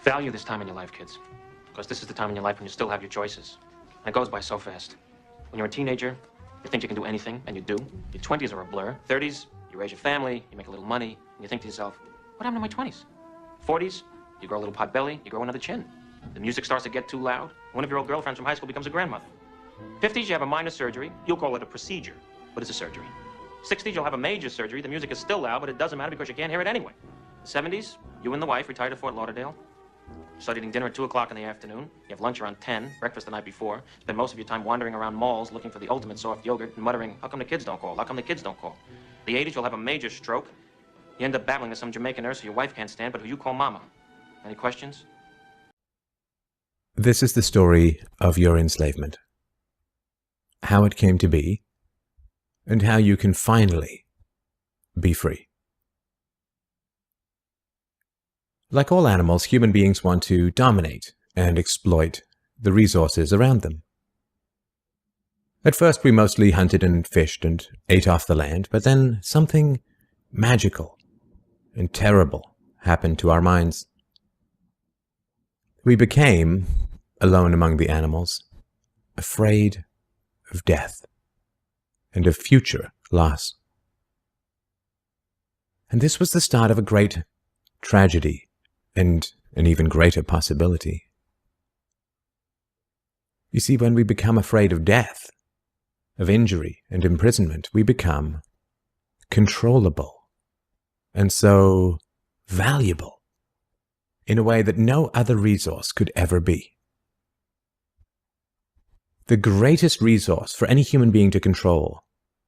Value this time in your life, kids. Because this is the time in your life when you still have your choices. And it goes by so fast. When you're a teenager, you think you can do anything, and you do. Your 20s are a blur. 30s, you raise your family, you make a little money, and you think to yourself, what happened to my 20s? 40s, you grow a little pot belly, you grow another chin. The music starts to get too loud. One of your old girlfriends from high school becomes a grandmother. 50s, you have a minor surgery. You'll call it a procedure, but it's a surgery. 60s, you'll have a major surgery. The music is still loud, but it doesn't matter because you can't hear it anyway. 70s, you and the wife retire to Fort Lauderdale. Start eating dinner at 2 o'clock in the afternoon. You have lunch around 10, breakfast the night before. Spend most of your time wandering around malls looking for the ultimate soft yogurt and muttering, how come the kids don't call? How come the kids don't call? The 80s, you'll have a major stroke. You end up battling with some Jamaican nurse who your wife can't stand, but who you call mama. Any questions? This is the story of your enslavement. How it came to be, and how you can finally be free. Like all animals, human beings want to dominate and exploit the resources around them. At first, we mostly hunted and fished and ate off the land, but then something magical and terrible happened to our minds. We became, alone among the animals, afraid of death and of future loss. And this was the start of a great tragedy and an even greater possibility. You see, when we become afraid of death, of injury and imprisonment, we become controllable and so valuable in a way that no other resource could ever be. The greatest resource for any human being to control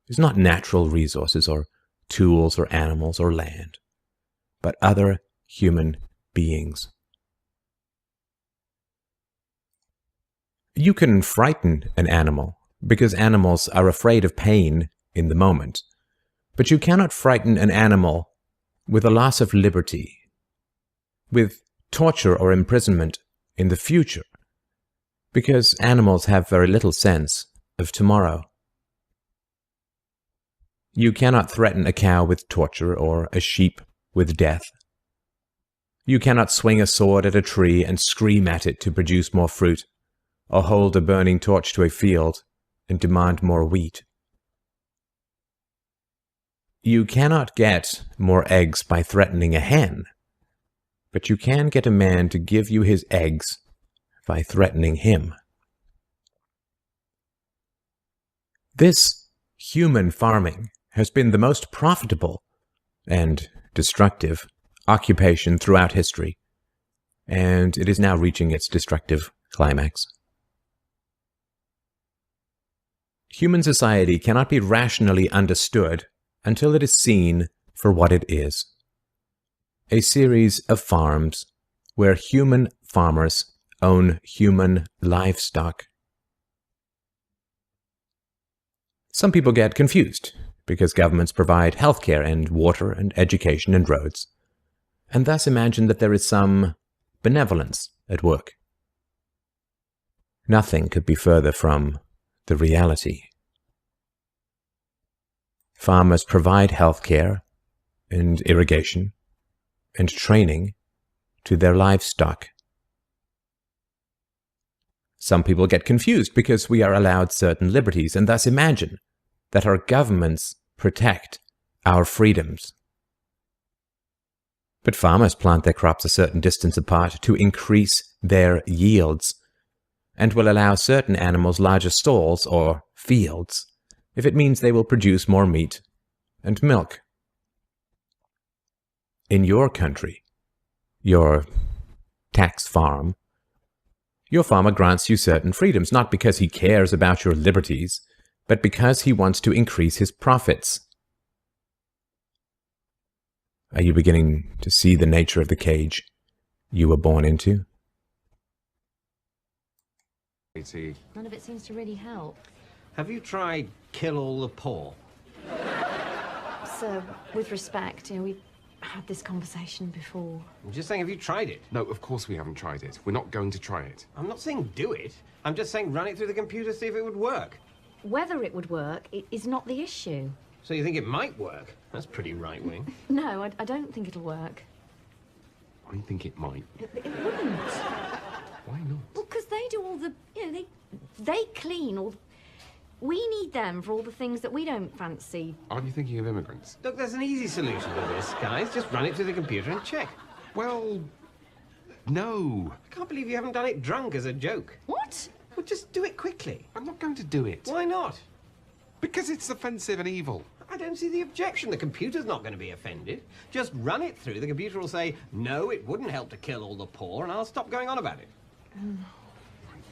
is not natural resources or tools or animals or land, but other human beings. You can frighten an animal because animals are afraid of pain in the moment, but you cannot frighten an animal with a loss of liberty, with torture or imprisonment in the future, because animals have very little sense of tomorrow. You cannot threaten a cow with torture or a sheep with death. You cannot swing a sword at a tree and scream at it to produce more fruit, or hold a burning torch to a field and demand more wheat. You cannot get more eggs by threatening a hen, but you can get a man to give you his eggs by threatening him. This human farming has been the most profitable and destructive occupation throughout history, and it is now reaching its destructive climax. Human society cannot be rationally understood until it is seen for what it is: a series of farms where human farmers own human livestock. Some people get confused because governments provide healthcare and water and education and roads, and thus imagine that there is some benevolence at work. Nothing could be further from the reality. Farmers provide healthcare and irrigation and training to their livestock. Some people get confused because we are allowed certain liberties and thus imagine that our governments protect our freedoms. But farmers plant their crops a certain distance apart to increase their yields, and will allow certain animals larger stalls or fields if it means they will produce more meat and milk. In your country, your tax farm, your farmer grants you certain freedoms, not because he cares about your liberties, but because he wants to increase his profits. Are you beginning to see the nature of the cage you were born into? None of it seems to really help. Have you tried Kill All the Poor? Sir, with respect, we've had this conversation before. I'm just saying, have you tried it? No, of course we haven't tried it. We're not going to try it. I'm not saying do it. I'm just saying run it through the computer, see if it would work. Whether it would work is not the issue. So you think it might work? That's pretty right-wing. No, I don't think it'll work. I think it might. It wouldn't. Why not? Well, because they do all the, they clean all. We need them for all the things that we don't fancy. Aren't you thinking of immigrants? Look, there's an easy solution to this, guys. Just run it through the computer and check. Well, no. I can't believe you haven't done it drunk as a joke. What? Well, just do it quickly. I'm not going to do it. Why not? Because it's offensive and evil. I don't see the objection. The computer's not going to be offended. Just run it through. The computer will say, no, it wouldn't help to kill all the poor, and I'll stop going on about it. Right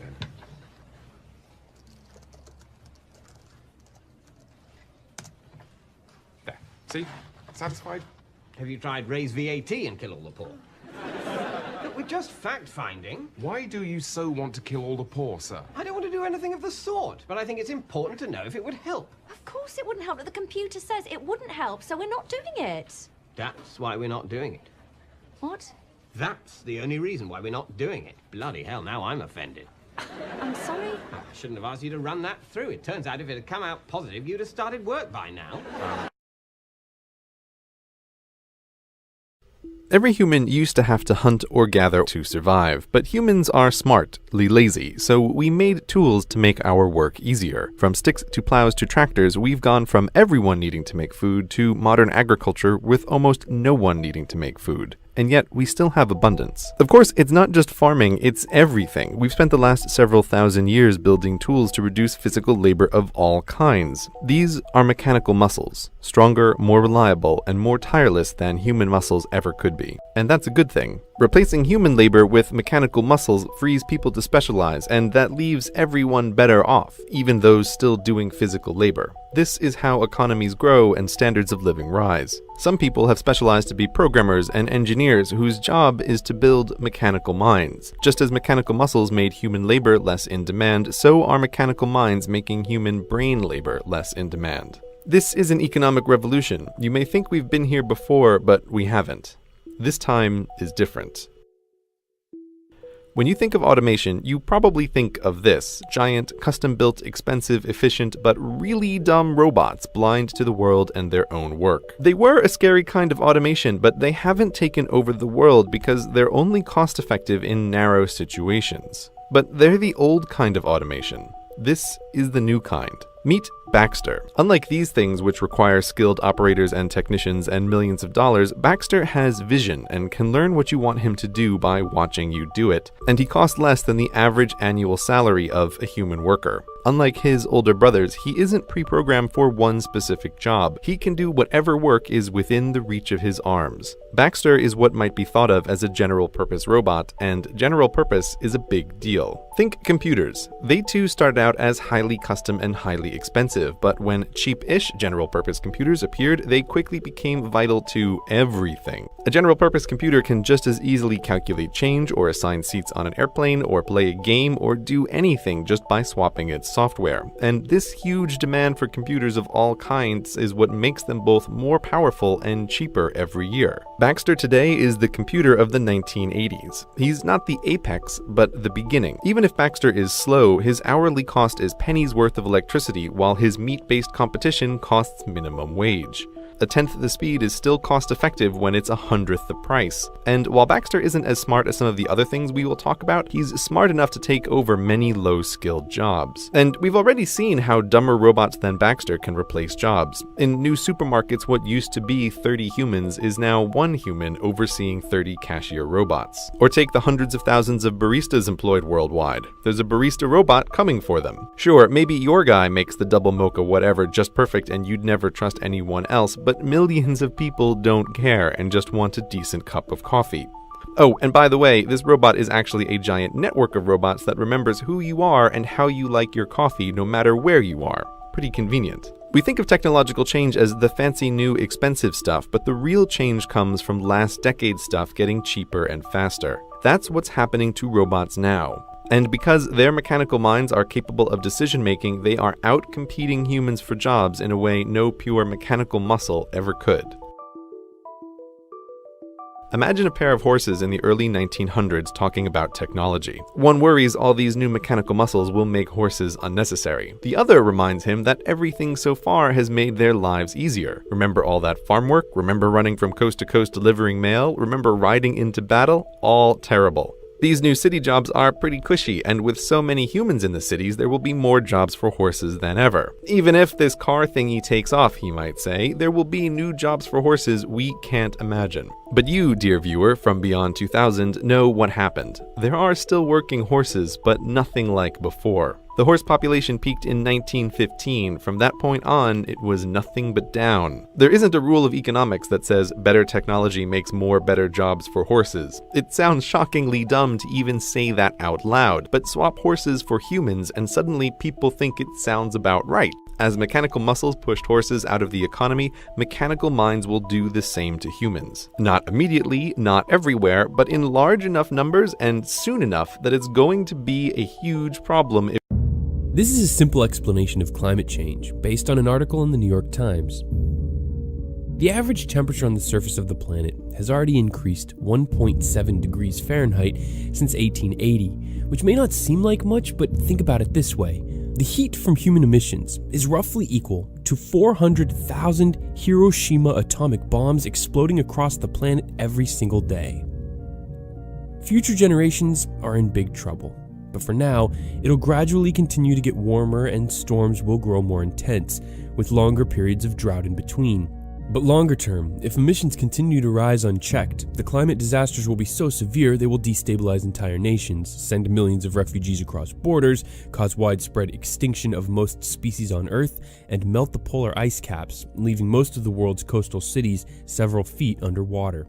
then. There. See? Satisfied? Have you tried raise VAT and kill all the poor? Look, we're just fact-finding. Why do you so want to kill all the poor, sir? I don't want to do anything of the sort, but I think it's important to know if it would help. Of course it wouldn't help, but the computer says it wouldn't help, so we're not doing it. That's why we're not doing it. What? That's the only reason why we're not doing it. Bloody hell, now I'm offended. I'm sorry. I shouldn't have asked you to run that through. It turns out if it had come out positive, you'd have started work by now. Every human used to have to hunt or gather to survive, but humans are smartly lazy, so we made tools to make our work easier. From sticks to plows to tractors, we've gone from everyone needing to make food to modern agriculture with almost no one needing to make food. And yet, we still have abundance. Of course, it's not just farming, it's everything. We've spent the last several thousand years building tools to reduce physical labor of all kinds. These are mechanical muscles, stronger, more reliable, and more tireless than human muscles ever could be. And that's a good thing. Replacing human labor with mechanical muscles frees people to specialize, and that leaves everyone better off, even those still doing physical labor. This is how economies grow and standards of living rise. Some people have specialized to be programmers and engineers whose job is to build mechanical minds. Just as mechanical muscles made human labor less in demand, so are mechanical minds making human brain labor less in demand. This is an economic revolution. You may think we've been here before, but we haven't. This time is different. When you think of automation, you probably think of this: giant, custom-built, expensive, efficient, but really dumb robots blind to the world and their own work. They were a scary kind of automation, but they haven't taken over the world because they're only cost-effective in narrow situations. But they're the old kind of automation. This is the new kind. Meet Baxter. Unlike these things, which require skilled operators and technicians and millions of dollars, Baxter has vision and can learn what you want him to do by watching you do it. And he costs less than the average annual salary of a human worker. Unlike his older brothers, he isn't pre-programmed for one specific job. He can do whatever work is within the reach of his arms. Baxter is what might be thought of as a general-purpose robot, and general purpose is a big deal. Think computers. They too started out as highly custom and highly expensive, but when cheap-ish general-purpose computers appeared, they quickly became vital to everything. A general-purpose computer can just as easily calculate change, or assign seats on an airplane, or play a game, or do anything just by swapping its software. And this huge demand for computers of all kinds is what makes them both more powerful and cheaper every year. Baxter today is the computer of the 1980s. He's not the apex, but the beginning. Even if Baxter is slow, his hourly cost is pennies worth of electricity, while his meat-based competition costs minimum wage. A tenth the speed is still cost-effective when it's 100th the price. And while Baxter isn't as smart as some of the other things we will talk about, he's smart enough to take over many low-skilled jobs. And we've already seen how dumber robots than Baxter can replace jobs. In new supermarkets, what used to be 30 humans is now one human overseeing 30 cashier robots. Or take the hundreds of thousands of baristas employed worldwide. There's a barista robot coming for them. Sure, maybe your guy makes the double mocha whatever just perfect and you'd never trust anyone else, but millions of people don't care and just want a decent cup of coffee. Oh, and by the way, this robot is actually a giant network of robots that remembers who you are and how you like your coffee no matter where you are. Pretty convenient. We think of technological change as the fancy new expensive stuff, but the real change comes from last decade's stuff getting cheaper and faster. That's what's happening to robots now. And because their mechanical minds are capable of decision-making, they are out-competing humans for jobs in a way no pure mechanical muscle ever could. Imagine a pair of horses in the early 1900s talking about technology. One worries all these new mechanical muscles will make horses unnecessary. The other reminds him that everything so far has made their lives easier. Remember all that farm work? Remember running from coast to coast delivering mail? Remember riding into battle? All terrible. These new city jobs are pretty cushy, and with so many humans in the cities, there will be more jobs for horses than ever. Even if this car thingy takes off, he might say, there will be new jobs for horses we can't imagine. But you, dear viewer, from beyond 2000, know what happened. There are still working horses, but nothing like before. The horse population peaked in 1915. From that point on, it was nothing but down. There isn't a rule of economics that says better technology makes more better jobs for horses. It sounds shockingly dumb to even say that out loud, but swap horses for humans and suddenly people think it sounds about right. As mechanical muscles pushed horses out of the economy, mechanical minds will do the same to humans. Not immediately, not everywhere, but in large enough numbers and soon enough that it's going to be a huge problem. This is a simple explanation of climate change, based on an article in the New York Times. The average temperature on the surface of the planet has already increased 1.7 degrees Fahrenheit since 1880, which may not seem like much, but think about it this way. The heat from human emissions is roughly equal to 400,000 Hiroshima atomic bombs exploding across the planet every single day. Future generations are in big trouble. But for now, it'll gradually continue to get warmer and storms will grow more intense, with longer periods of drought in between. But longer term, if emissions continue to rise unchecked, the climate disasters will be so severe they will destabilize entire nations, send millions of refugees across borders, cause widespread extinction of most species on Earth, and melt the polar ice caps, leaving most of the world's coastal cities several feet underwater.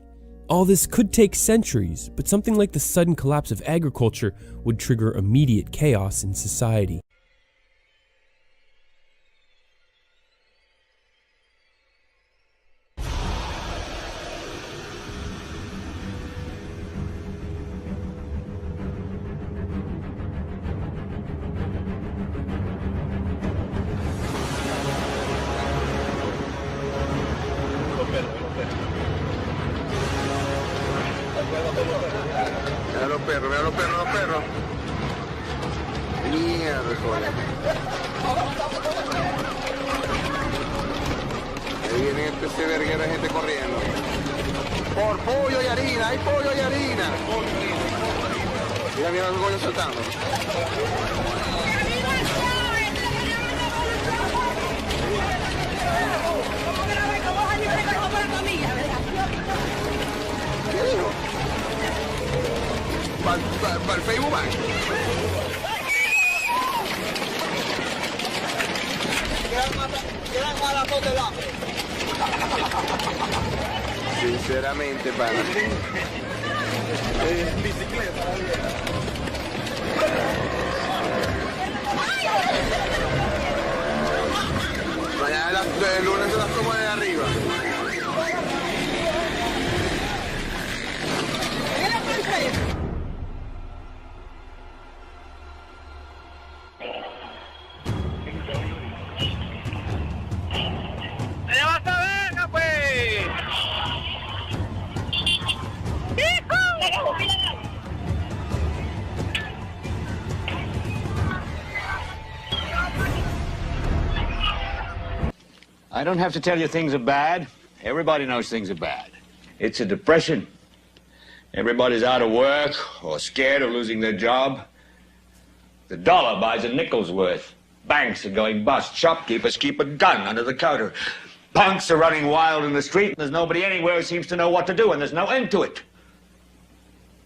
All this could take centuries, but something like the sudden collapse of agriculture would trigger immediate chaos in society. Veo los perros. Mierda, ahí viene este verguero de gente corriendo. Por pollo y harina, hay pollo y harina. Mira los pollos saltando. ¿Qué dijo? Para el Facebook Bank. Quedan maratón del hambre. Sinceramente, pana. Bicicleta. Mañana el lunes se las tomo de arriba. I don't have to tell you things are bad. Everybody knows things are bad. It's a depression. Everybody's out of work or scared of losing their job. The dollar buys a nickel's worth. Banks are going bust. Shopkeepers keep a gun under the counter. Punks are running wild in the street, and there's nobody anywhere who seems to know what to do, and there's no end to it.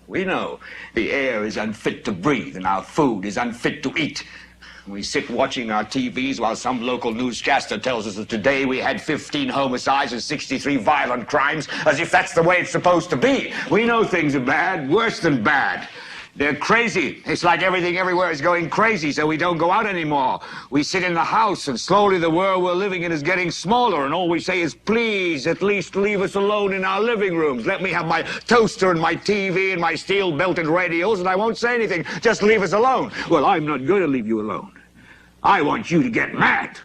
We know the air is unfit to breathe, and our food is unfit to eat. We sit watching our TVs while some local newscaster tells us that today we had 15 homicides and 63 violent crimes, as if that's the way it's supposed to be. We know things are bad, worse than bad. They're crazy. It's like everything everywhere is going crazy, so we don't go out anymore. We sit in the house, and slowly the world we're living in is getting smaller, and all we say is, please, at least leave us alone in our living rooms. Let me have my toaster and my TV and my steel-belted radios, and I won't say anything. Just leave us alone. Well, I'm not going to leave you alone. I want you to get mad.